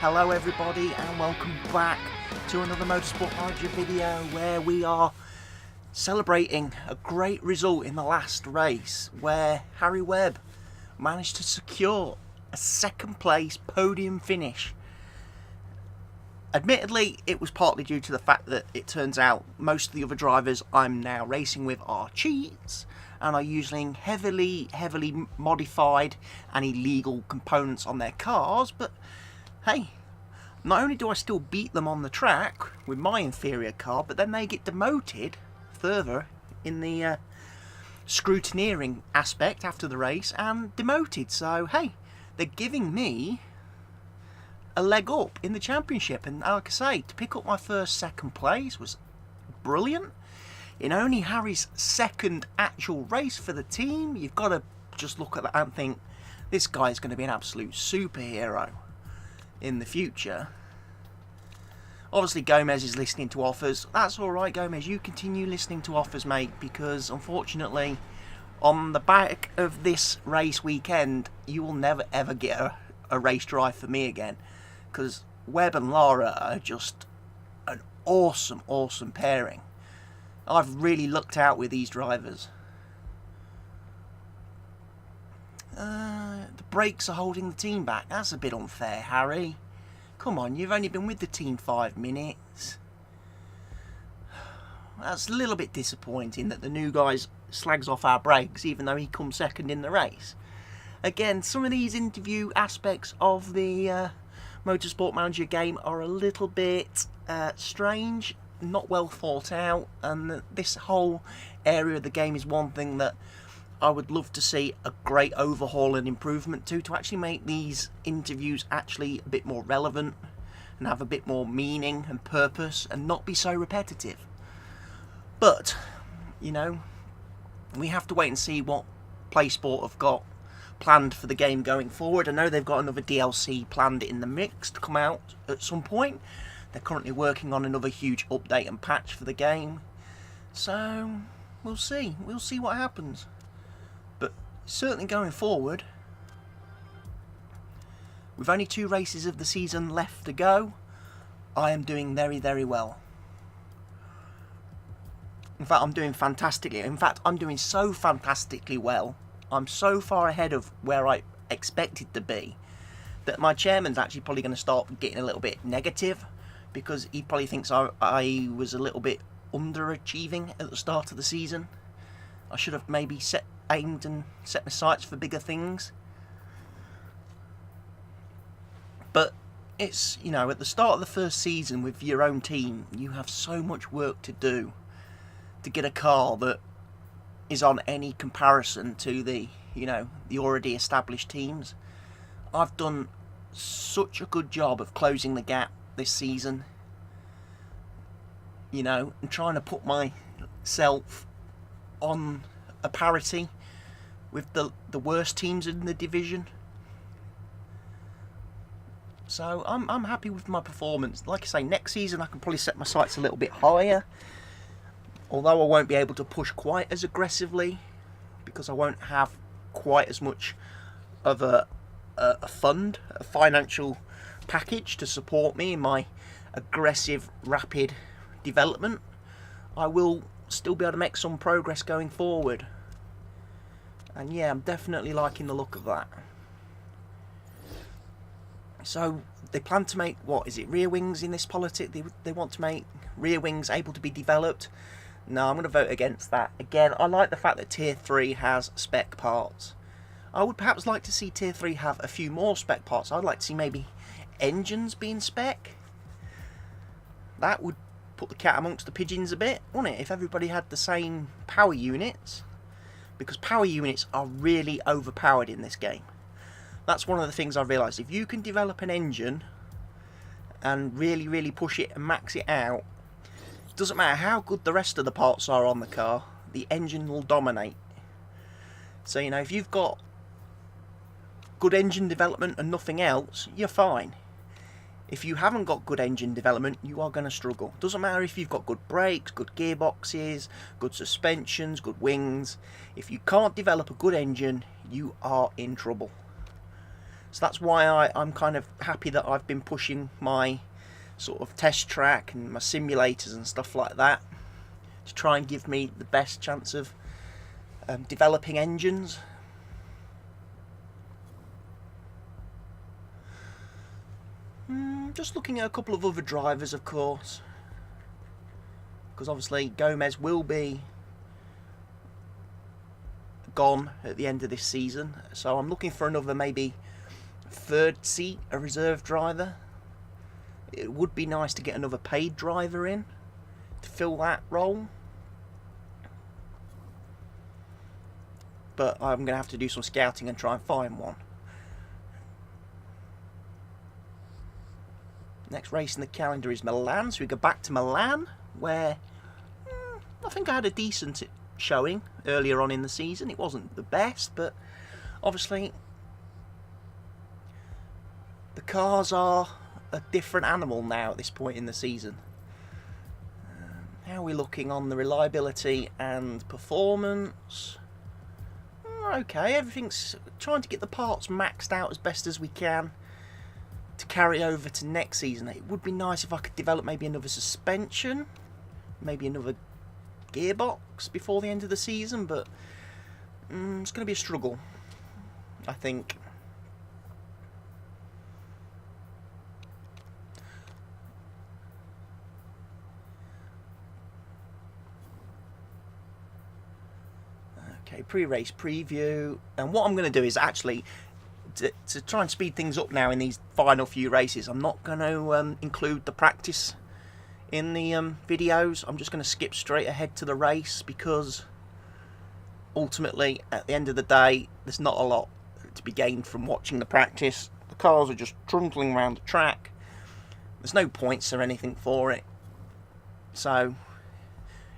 Hello everybody and welcome back to another Motorsport Manager video where we are celebrating a great result in the last race where Harry Webb managed to secure a second place podium finish. Admittedly, it was partly due to the fact that it turns out most of the other drivers I'm now racing with are cheats and are using heavily modified and illegal components on their cars, but hey, not only do I still beat them on the track with my inferior car, but then they get demoted further in the scrutineering aspect after the race and demoted. So hey, they're giving me a leg up in the championship, and like I say, to pick up my second place was brilliant. In only Harry's second actual race for the team, you've got to just look at that and think, this guy is going to be an absolute superhero in the future. Obviously Gomez is listening to offers. That's alright, Gomez, you continue listening to offers, mate, because unfortunately on the back of this race weekend you will never ever get a race drive for me again, because Webb and Lara are just an awesome pairing. I've really lucked out with these drivers. The brakes are holding the team back. That's a bit unfair, Harry. Come on, you've only been with the team 5 minutes. That's a little bit disappointing that the new guy slags off our brakes even though he comes second in the race. Again, some of these interview aspects of the Motorsport Manager game are a little bit strange, not well thought out, and this whole area of the game is one thing that I would love to see a great overhaul and improvement to actually make these interviews actually a bit more relevant and have a bit more meaning and purpose and not be so repetitive. But, you know, we have to wait and see what PlaySport have got planned for the game going forward. I know they've got another DLC planned in the mix to come out at some point. They're currently working on another huge update and patch for the game. So, we'll see what happens. But certainly going forward, with only 2 races of the season left to go, I am doing very well. In fact, I'm doing fantastically. In fact, I'm doing so fantastically well. I'm so far ahead of where I expected to be that my chairman's actually probably going to start getting a little bit negative, because he probably thinks I was a little bit underachieving at the start of the season. I should have maybe aimed and set my sights for bigger things. But it's, you know, at the start of the first season with your own team, you have so much work to do to get a car that is on any comparison to the, you know, the already established teams. I've done such a good job of closing the gap this season, you know, and trying to put myself on a parity with the worst teams in the division. So I'm happy with my performance. Like I say, next season I can probably set my sights a little bit higher, although I won't be able to push quite as aggressively because I won't have quite as much of a financial package to support me in my aggressive, rapid development. I will still be able to make some progress going forward. And yeah, I'm definitely liking the look of that. So they plan to make, what is it, rear wings in this politic? They want to make rear wings able to be developed. No, I'm going to vote against that. Again, I like the fact that Tier 3 has spec parts. I would perhaps like to see Tier 3 have a few more spec parts. I'd like to see maybe engines being spec. That would put the cat amongst the pigeons a bit, wouldn't it? If everybody had the same power units. Because power units are really overpowered in this game. That's one of the things I've realised. If you can develop an engine and really push it and max it out, it doesn't matter how good the rest of the parts are on the car, the engine will dominate. So, you know, if you've got good engine development and nothing else, you're fine. If you haven't got good engine development, you are going to struggle. Doesn't matter if you've got good brakes, good gearboxes, good suspensions, good wings. If you can't develop a good engine, you are in trouble. So that's why I'm kind of happy that I've been pushing my sort of test track and my simulators and stuff like that to try and give me the best chance of developing engines. Just looking at a couple of other drivers, of course, because obviously Gomez will be gone at the end of this season, so I'm looking for another maybe third seat, a reserve driver. It would be nice to get another paid driver in to fill that role, but I'm going to have to do some scouting and try and find one. Next race in the calendar is Milan, so we go back to Milan, where I think I had a decent showing earlier on in the season. It wasn't the best, but obviously the cars are a different animal now at this point in the season. How are we looking on the reliability and performance? Okay, everything's trying to get the parts maxed out as best as we can to carry over to next season. It would be nice if I could develop maybe another suspension, maybe another gearbox before the end of the season, but it's going to be a struggle, I think. Okay, pre-race preview, and what I'm going to do is actually to try and speed things up now in these final few races. I'm not going to include the practice in the videos. I'm just going to skip straight ahead to the race, because ultimately at the end of the day there's not a lot to be gained from watching the practice. The cars are just trundling around the track. There's no points or anything for it. So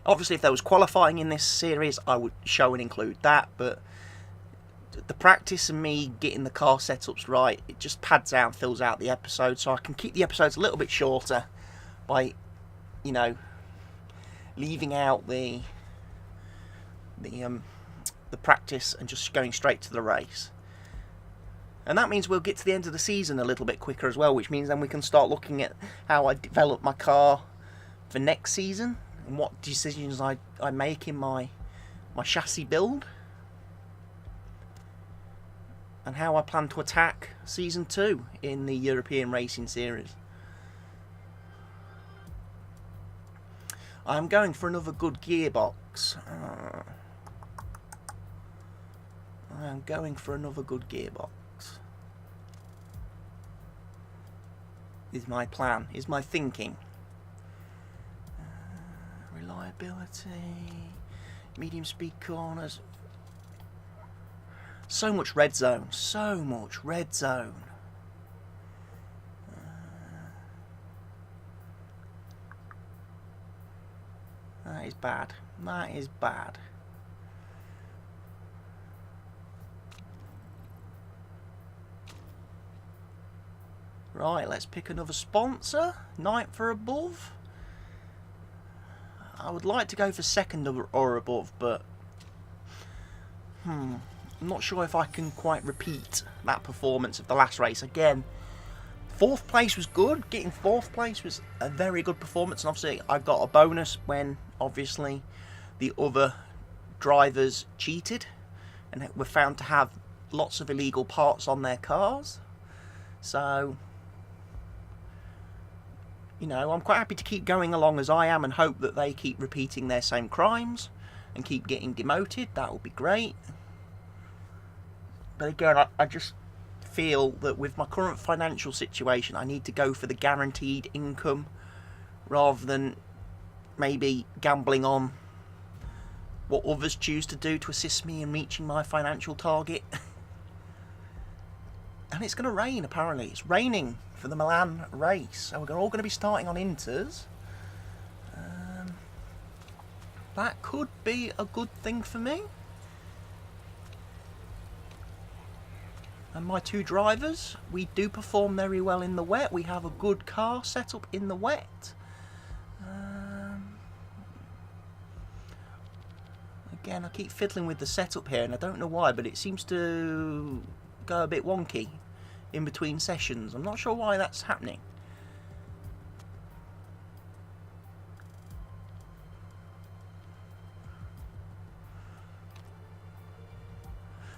obviously if there was qualifying in this series I would show and include that, but the practice and me getting the car setups right, it just pads out and fills out the episode, so I can keep the episodes a little bit shorter by, you know, leaving out the practice and just going straight to the race. And that means we'll get to the end of the season a little bit quicker as well, which means then we can start looking at how I develop my car for next season and what decisions I make in my chassis build, and how I plan to attack Season 2 in the European Racing Series. I'm going for another good gearbox. I'm going for another good gearbox. Is my plan, is my thinking. Reliability, medium speed corners. So much red zone, so much red zone. That is bad. That is bad. Right, let's pick another sponsor. 9th or above. I would like to go for 2nd or above, but I'm not sure if I can quite repeat that performance of the last race. Again, 4th place was good. Getting 4th place was a very good performance, and obviously I got a bonus when obviously the other drivers cheated and were found to have lots of illegal parts on their cars. So, you know, I'm quite happy to keep going along as I am and hope that they keep repeating their same crimes and keep getting demoted. That would be great. But again, I just feel that with my current financial situation, I need to go for the guaranteed income rather than maybe gambling on what others choose to do to assist me in reaching my financial target. And it's going to rain, apparently. It's raining for the Milan race, so we're all going to be starting on Inters. That could be a good thing for me. And my two drivers, we do perform very well in the wet. We have a good car set up in the wet. Again, I keep fiddling with the setup here, and I don't know why, but it seems to go a bit wonky in between sessions. I'm not sure why that's happening.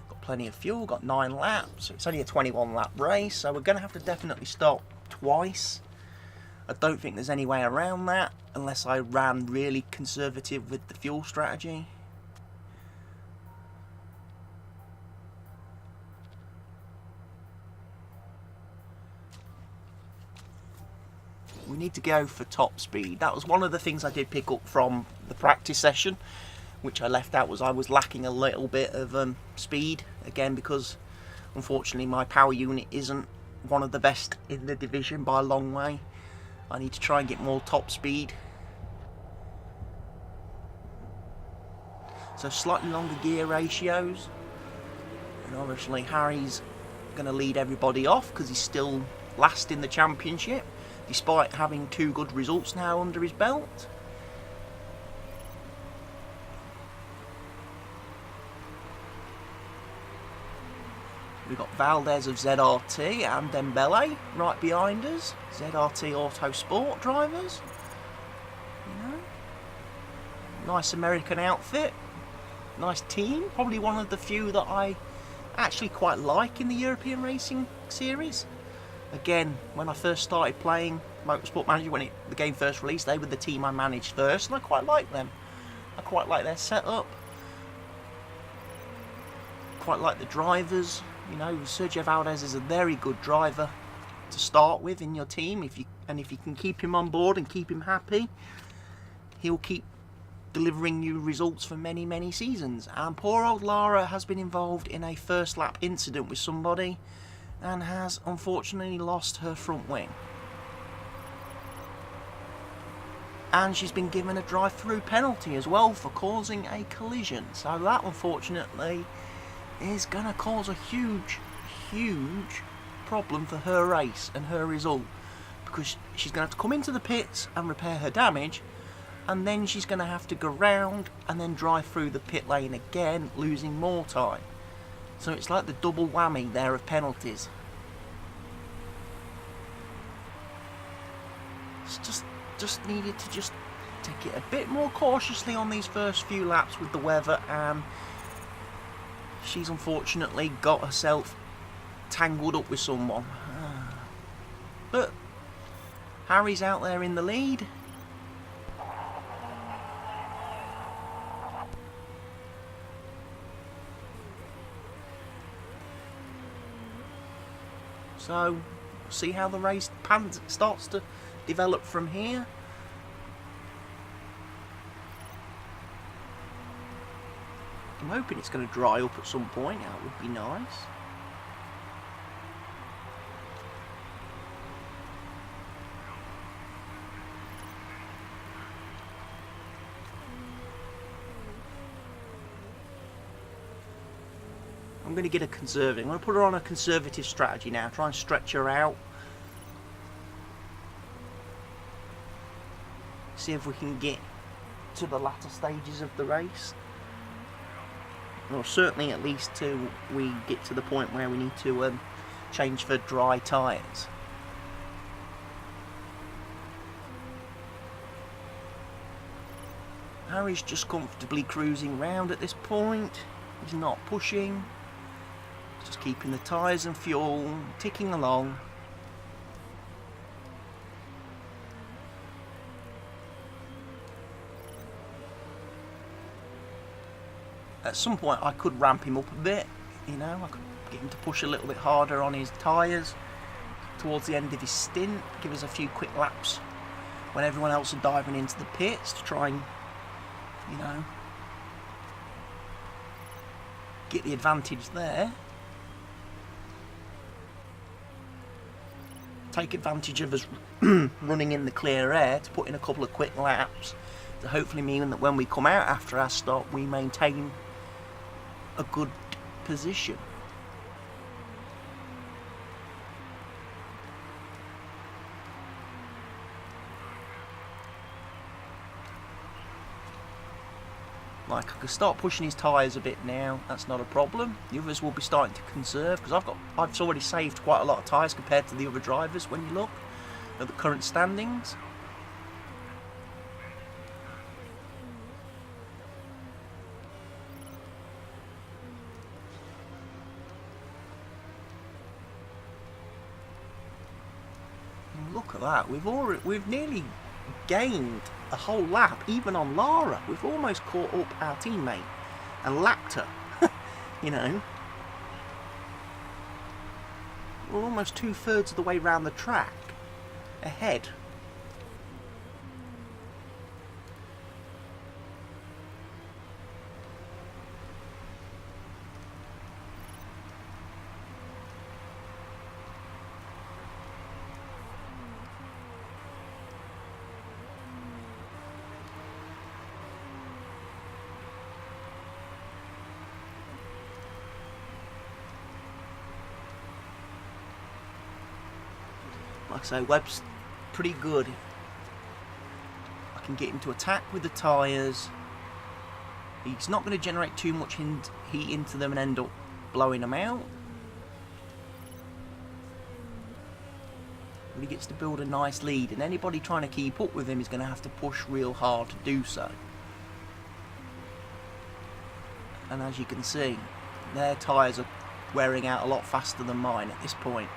Got plenty of fuel, got 9 laps. It's only a 21 lap race, so we're going to have to definitely stop twice. I don't think there's any way around that unless I ran really conservative with the fuel strategy. We need to go for top speed. That was one of the things I did pick up from the practice session, which I left out, was I was lacking a little bit of speed, again because unfortunately my power unit isn't one of the best in the division by a long way. I need to try and get more top speed. So slightly longer gear ratios, and obviously Harry's going to lead everybody off because he's still last in the championship despite having 2 good results now under his belt. We've got Valdez of ZRT and Dembele right behind us. ZRT Autosport drivers. You know, nice American outfit. Nice team. Probably one of the few that I actually quite like in the European Racing Series. Again, when I first started playing Motorsport Manager, when the game first released, they were the team I managed first, and I quite like them. I quite like their setup. Quite like the drivers. You know, Sergio Valdez is a very good driver to start with in your team. If you can keep him on board and keep him happy, he'll keep delivering you results for many, many seasons. And poor old Lara has been involved in a first lap incident with somebody and has unfortunately lost her front wing. And she's been given a drive-through penalty as well for causing a collision. So that unfortunately is going to cause a huge, huge problem for her race and her result, because she's going to have to come into the pits and repair her damage, and then she's going to have to go round and then drive through the pit lane again, losing more time. So it's like the double whammy there of penalties. It's just needed to just take it a bit more cautiously on these first few laps with the weather, and she's unfortunately got herself tangled up with someone. But Harry's out there in the lead. So, see how the race starts to develop from here. I'm hoping it's going to dry up at some point. That would be nice. I'm going to get a conservative. I'm going to put her on a conservative strategy now. Try and stretch her out. See if we can get to the latter stages of the race. Or certainly at least till we get to the point where we need to change for dry tyres. Harry's just comfortably cruising round at this point. He's not pushing. Just keeping the tyres and fuel ticking along. At some point I could ramp him up a bit, you know, I could get him to push a little bit harder on his tyres towards the end of his stint, give us a few quick laps when everyone else are diving into the pits to try and, you know, get the advantage there. Take advantage of us running in the clear air to put in a couple of quick laps to hopefully mean that when we come out after our stop we maintain a good position. Like, I can start pushing his tyres a bit now. That's not a problem. The others will be starting to conserve because I've already saved quite a lot of tyres compared to the other drivers when you look at the current standings. Look at that, we've nearly gained a whole lap, even on Lara. We've almost caught up our teammate and lapped her. You know, we're almost 2/3 of the way round the track ahead. Like I say, Webb's pretty good. I can get him to attack with the tyres. He's not going to generate too much heat into them and end up blowing them out. But he gets to build a nice lead, and anybody trying to keep up with him is going to have to push real hard to do so. And as you can see, their tyres are wearing out a lot faster than mine at this point.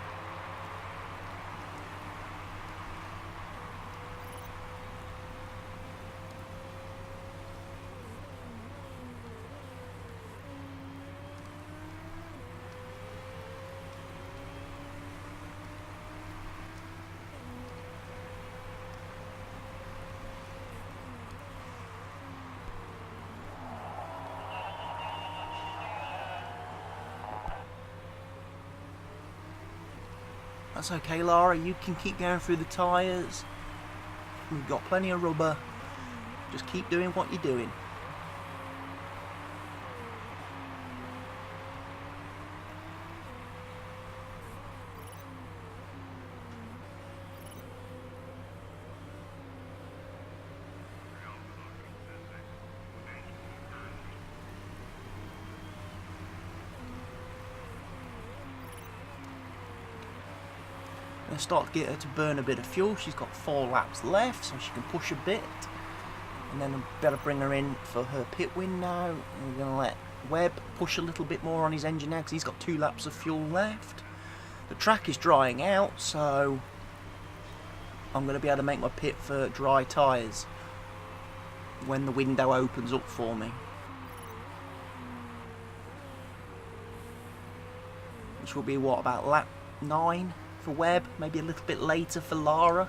That's okay, Lara, you can keep going through the tyres. We've got plenty of rubber. Just keep doing what you're doing. Going to start to get her to burn a bit of fuel. She's got 4 laps left, so she can push a bit. And then I'll better bring her in for her pit win now. And we're going to let Webb push a little bit more on his engine now because he's got 2 laps of fuel left. The track is drying out, so I'm going to be able to make my pit for dry tyres when the window opens up for me. Which will be, what, about lap 9 for Webb, maybe a little bit later for Lara.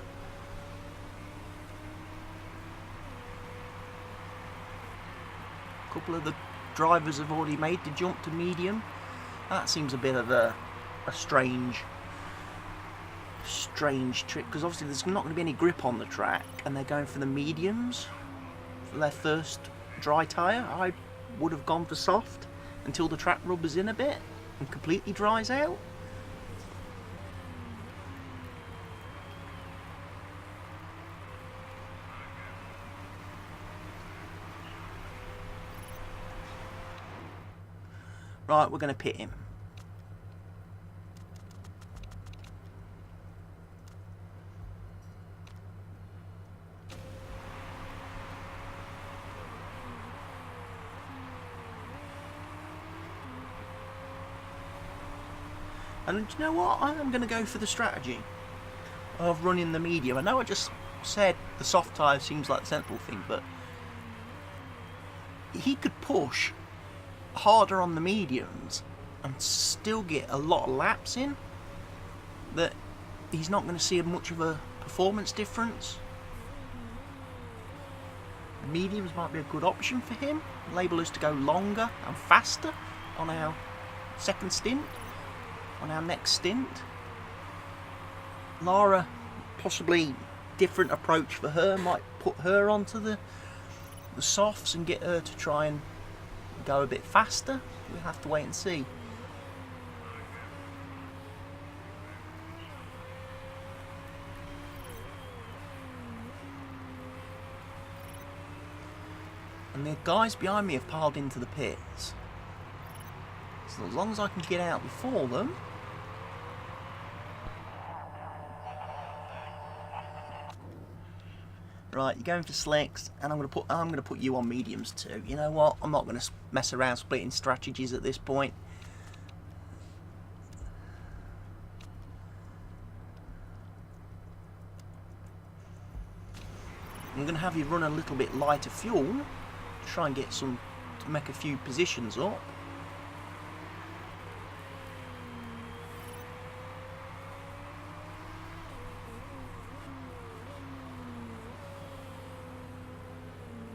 A couple of the drivers have already made the jump to medium. That seems a bit of a strange trick, because obviously there's not going to be any grip on the track and they're going for the mediums for their first dry tyre. I would have gone for soft until the track rubbers in a bit and completely dries out. Right, we're going to pit him. And do you know what? I'm going to go for the strategy of running the medium. I know I just said the soft tyre seems like the sensible thing, but he could push harder on the mediums and still get a lot of laps in. That he's not going to see much of a performance difference. Mediums might be a good option for him. Enable us to go longer and faster on our second stint, on our next stint. Lara, possibly different approach for her, might put her onto the softs and get her to try and go a bit faster. We'll have to wait and see. And And the guys behind me have piled into the pits. So as long as I can get out before them. Right, you're going for slicks, and I'm gonna put you on mediums too. You know what? I'm not gonna mess around splitting strategies at this point. I'm gonna have you run a little bit lighter fuel, try and get to make a few positions up.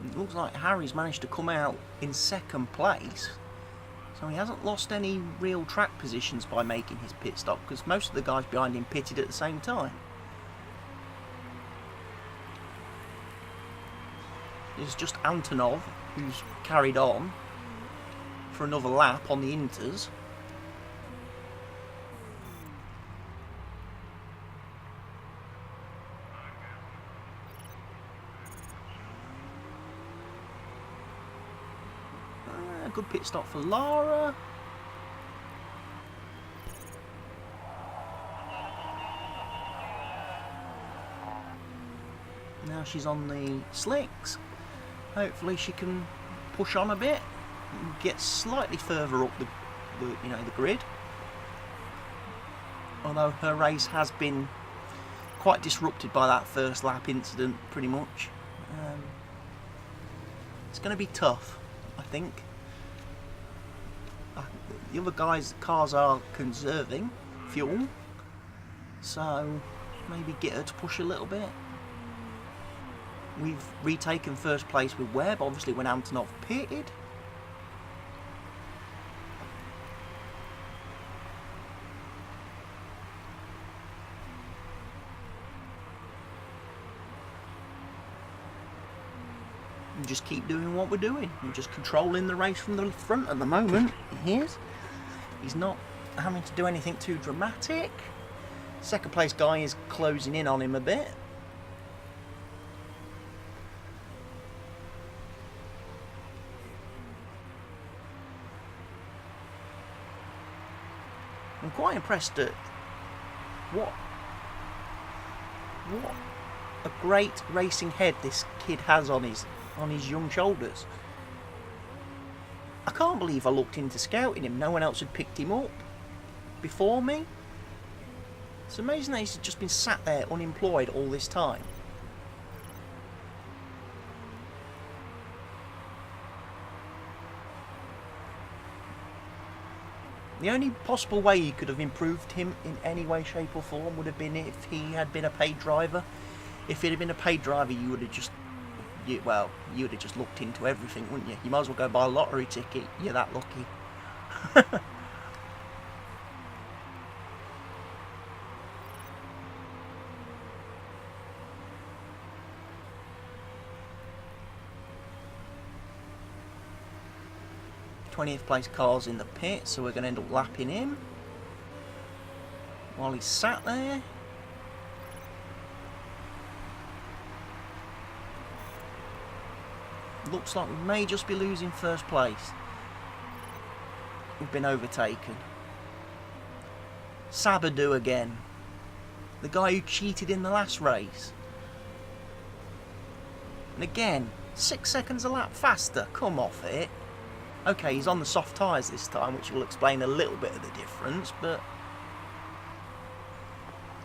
It looks like Harry's managed to come out in second place, so he hasn't lost any real track positions by making his pit stop, because most of the guys behind him pitted at the same time. It's just Antonov who's carried on for another lap on the inters. A good pit stop for Lara. Now she's on the slicks. Hopefully she can push on a bit and get slightly further up the grid. Although her race has been quite disrupted by that first lap incident, pretty much. It's going to be tough, I think. The other cars are conserving fuel, so maybe get her to push a little bit. We've retaken first place with Webb, obviously when Antonov pitted. And just keep doing what we're doing. We're just controlling the race from the front at the moment. He's not having to do anything too dramatic. Second place guy is closing in on him a bit. I'm quite impressed at what a great racing head this kid has on his young shoulders. I can't believe I looked into scouting him. No one else had picked him up before me. It's amazing that he's just been sat there unemployed all this time. The only possible way you could have improved him in any way, shape or form would have been if he had been a paid driver. If he'd have been a paid driver, you would have just looked into everything, wouldn't you? You might as well go buy a lottery ticket. You're that lucky. 20th place car's in the pit, so we're going to end up lapping him while he's sat there. Looks like we may just be losing first place. We've been overtaken. Sabadoo again. The guy who cheated in the last race. And again, 6 seconds a lap faster. Come off it. Okay, he's on the soft tyres this time, which will explain a little bit of the difference, but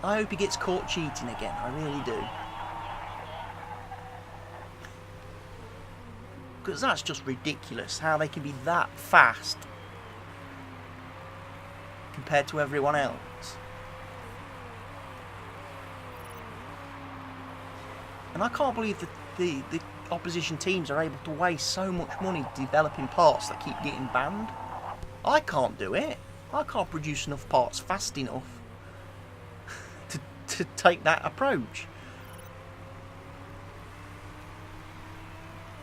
I hope he gets caught cheating again. I really do. Because that's just ridiculous, how they can be that fast compared to everyone else. And I can't believe that the opposition teams are able to waste so much money developing parts that keep getting banned. I can't do it. I can't produce enough parts fast enough to take that approach.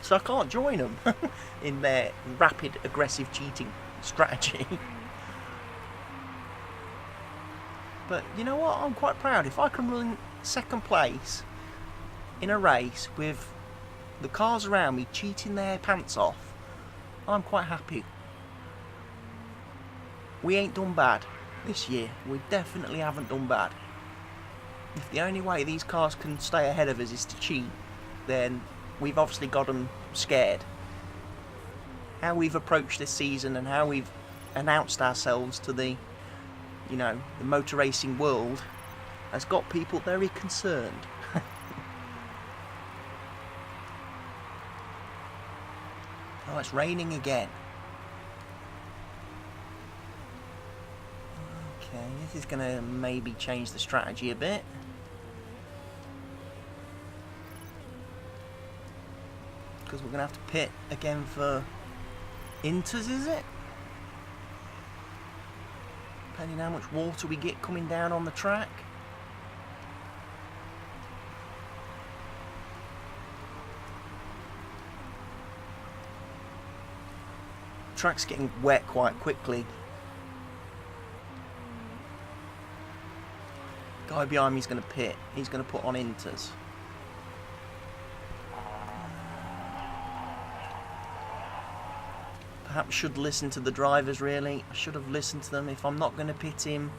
So I can't join them in their rapid, aggressive cheating strategy. But you know what? I'm quite proud. If I can run second place in a race with the cars around me cheating their pants off, I'm quite happy. We ain't done bad this year. We definitely haven't done bad. If the only way these cars can stay ahead of us is to cheat, then we've obviously got them scared. How we've approached this season and how we've announced ourselves to the, you know, the motor racing world has got people very concerned. Oh, it's raining again. Okay, this is going to maybe change the strategy a bit. Because we're going to have to pit again for inters, is it? Depending on how much water we get coming down on the track. Track's getting wet quite quickly. Guy behind me is going to pit. He's going to put on inters. Perhaps should listen to the drivers, really. I should have listened to them. If I'm not going to pit him,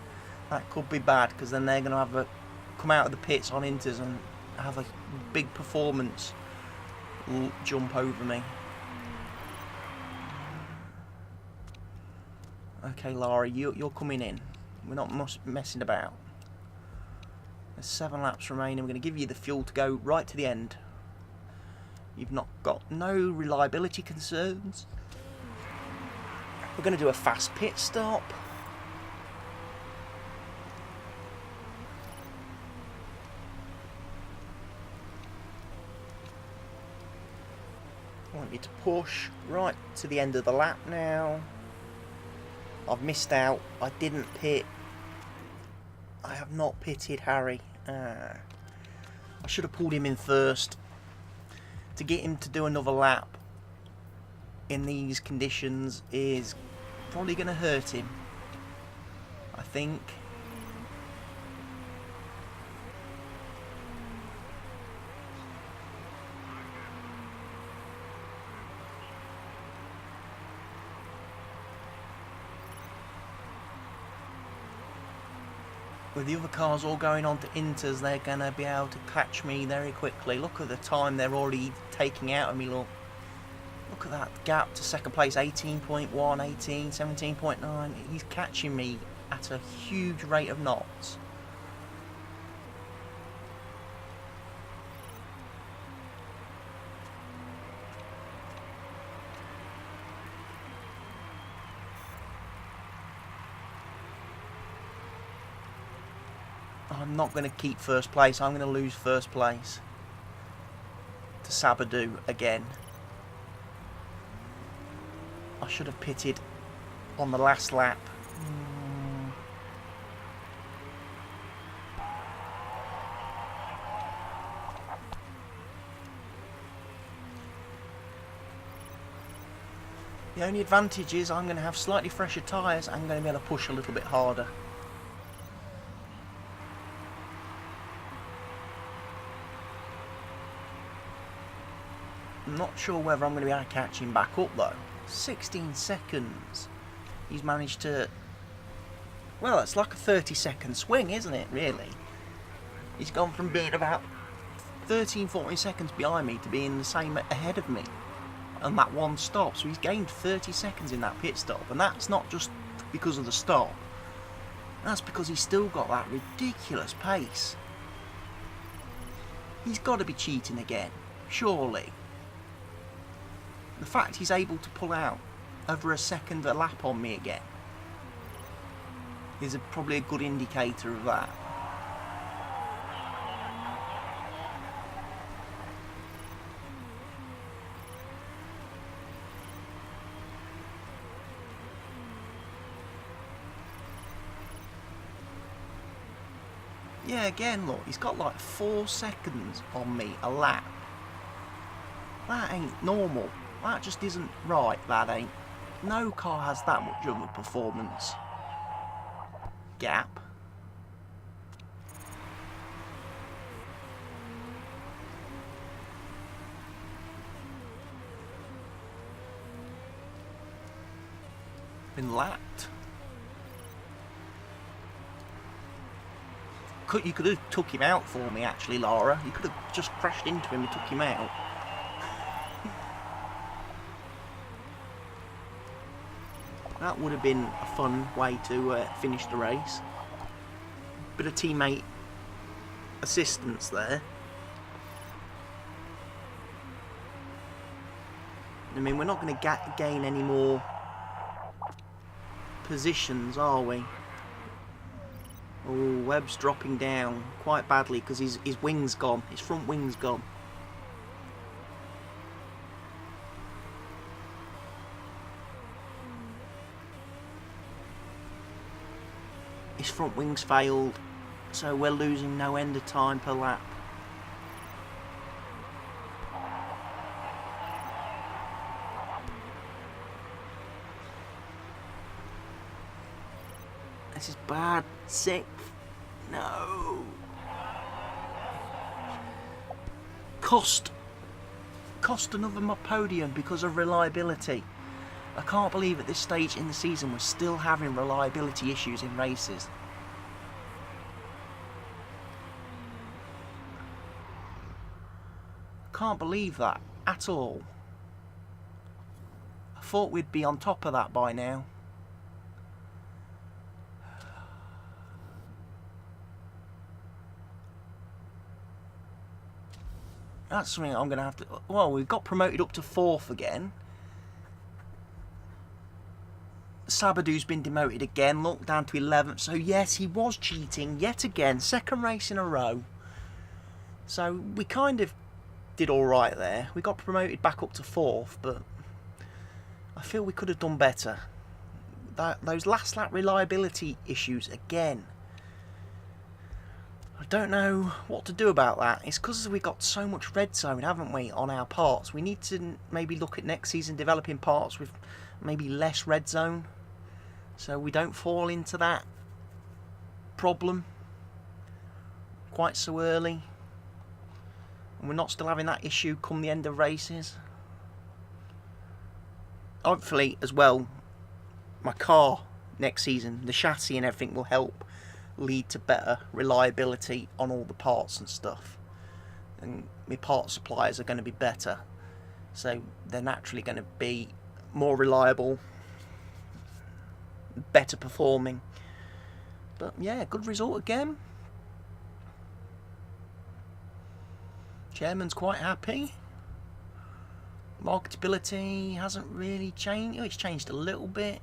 that could be bad, because then they're going to come out of the pits on inters and have a big performance jump over me. Okay, Lara, you're coming in. We're not messing about. There's 7 laps remaining. We're going to give you the fuel to go right to the end. You've not got no reliability concerns. We're going to do a fast pit stop. I want you to push right to the end of the lap now. I've missed out. I didn't pit. I have not pitted Harry. I should have pulled him in first. To get him to do another lap in these conditions is probably going to hurt him, I think. With the other cars all going on to inters, they're going to be able to catch me very quickly. Look at the time they're already taking out of me, look. Look at that gap to second place, 18.1, 18, 17.9. He's catching me at a huge rate of knots. I'm not going to keep first place. I'm going to lose first place to Sabadoo again. I should have pitted on the last lap. The only advantage is I'm going to have slightly fresher tyres. I'm going to be able to push a little bit harder. I'm not sure whether I'm going to be able to catch him back up though. 16 seconds. He's managed to... Well, it's like a 30-second swing, isn't it, really? He's gone from being about 13-14 seconds behind me to being the same ahead of me on that one stop. So he's gained 30 seconds in that pit stop. And that's not just because of the stop. That's because he's still got that ridiculous pace. He's got to be cheating again, surely. The fact he's able to pull out over a second a lap on me again is probably a good indicator of that. Yeah, again, look, he's got like 4 seconds on me a lap. That ain't normal. That just isn't right, that ain't. No car has that much of a performance gap. Been lapped. You could have took him out for me, actually, Lara. You could have just crashed into him and took him out. That would have been a fun way to finish the race. Bit of teammate assistance there. I mean, we're not going to gain any more positions, are we? Oh, Webb's dropping down quite badly because his wing's gone. His front wing's gone. His front wing's failed, so we're losing no end of time per lap. This is bad. 6th. No. Cost another podium because of reliability. I can't believe at this stage in the season we're still having reliability issues in races. Can't believe that at all. I thought we'd be on top of that by now. That's something I'm going to have to... Well, we got promoted up to 4th again. Sabadoo's been demoted again. Look, down to 11th. So, yes, he was cheating yet again. 2nd race in a row. So, we kind of did alright there. We got promoted back up to 4th, but I feel we could have done better. Those last lap reliability issues again. I don't know what to do about that. It's because we've got so much red zone, haven't we, on our parts. We need to maybe look at next season developing parts with maybe less red zone, so we don't fall into that problem quite so early, and we're not still having that issue come the end of races. Hopefully as well, my car next season, the chassis and everything will help lead to better reliability on all the parts and stuff, and my part suppliers are going to be better, so they're naturally going to be more reliable, better performing. But yeah, good result again. Chairman's quite happy. Marketability hasn't really changed. Oh, it's changed a little bit.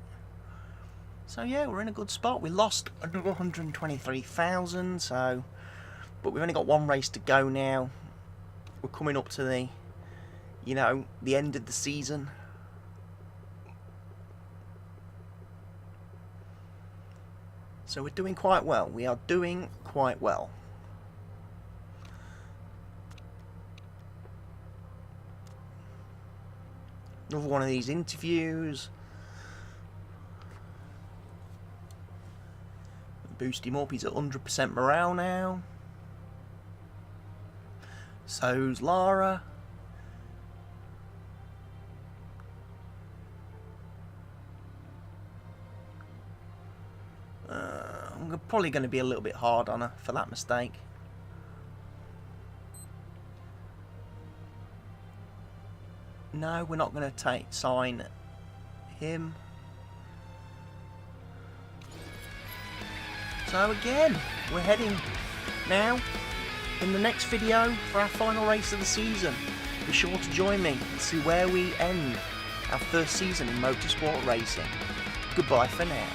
So yeah, we're in a good spot. We lost another 123,000, so, but we've only got one race to go now. We're coming up to the, you know, the end of the season. So we're doing quite well. We are doing quite well. Another one of these interviews. Boost him up, he's at 100% morale now. So's Lara. I'm probably going to be a little bit hard on her for that mistake. No, we're not going to sign him. So again, we're heading now in the next video for our final race of the season. Be sure to join me and see where we end our first season in motorsport racing. Goodbye for now.